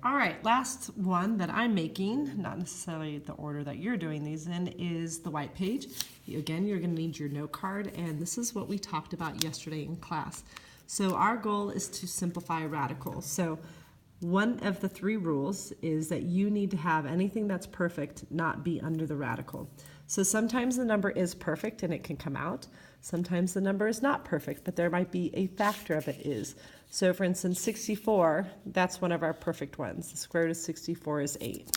All right, last one that I'm making, not necessarily the order that you're doing these in, is the white page. Again, you're going to need your note card, and this is what we talked about yesterday in class. So our goal is to simplify radicals. So one of the 3 rules is that you need to have anything that's perfect not be under the radical. So sometimes the number is perfect and it can come out. Sometimes the number is not perfect, but there might be a factor of it is. So for instance, 64, that's one of our perfect ones. The square root of 64 is 8.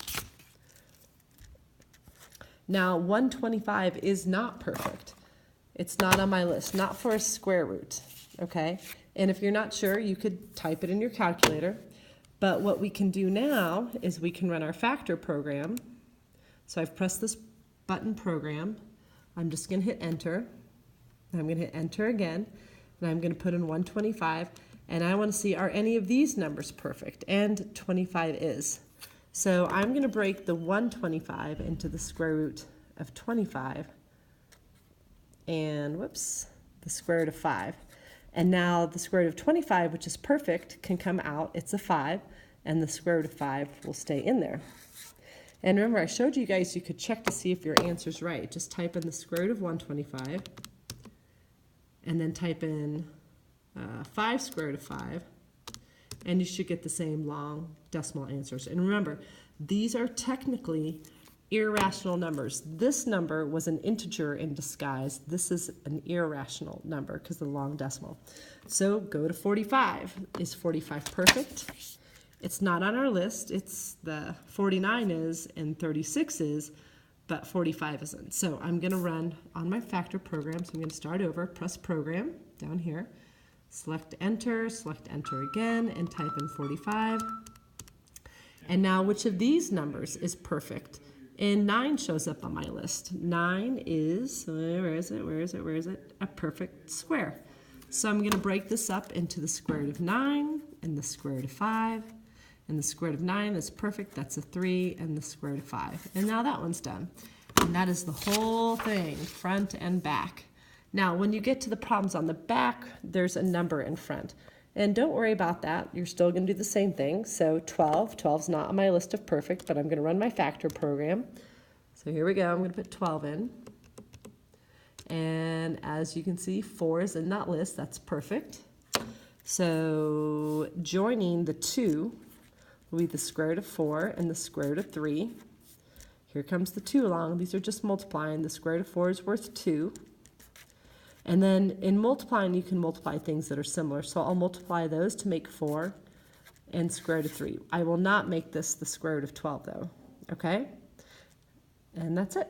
Now 125 is not perfect. It's not on my list, not for a square root, okay? And if you're not sure, you could type it in your calculator. But what we can do now is we can run our factor program. So I've pressed this button program. I'm just going to hit enter. And I'm going to hit enter again. And I'm going to put in 125. And I want to see, are any of these numbers perfect? And 25 is. So I'm going to break the 125 into the square root of 25. And whoops, the square root of 5. And now the square root of 25, which is perfect, can come out. It's a 5. And the square root of 5 will stay in there. And remember, I showed you guys you could check to see if your answer's right. Just type in the square root of 125. And then type in 5 square root of 5. And you should get the same long decimal answers. And remember, these are technically irrational numbers. This number was an integer in disguise. This is an irrational number because of the long decimal. So go to 45. Is 45 perfect? It's not on our list. It's the 49 is and 36 is, but 45 isn't. So I'm going to run on my factor program. So I'm going to start over, press program down here, select enter again, and type in 45. And now which of these numbers is perfect? And 9 shows up on my list. 9 is, where is it? A perfect square. So I'm going to break this up into the square root of 9 and the square root of 5. And the square root of 9 is perfect. That's a 3 and the square root of 5. And now that one's done. And that is the whole thing, front and back. Now, when you get to the problems on the back, there's a number in front. And don't worry about that. You're still going to do the same thing. So 12. 12's not on my list of perfect, but I'm going to run my factor program. So here we go. I'm going to put 12 in. And as you can see, 4 is in that list. That's perfect. So joining the 2 will be the square root of 4 and the square root of 3. Here comes the 2 along. These are just multiplying. The square root of 4 is worth 2. And then in multiplying, you can multiply things that are similar. So I'll multiply those to make 4 and square root of 3. I will not make this the square root of 12, though. Okay? And that's it.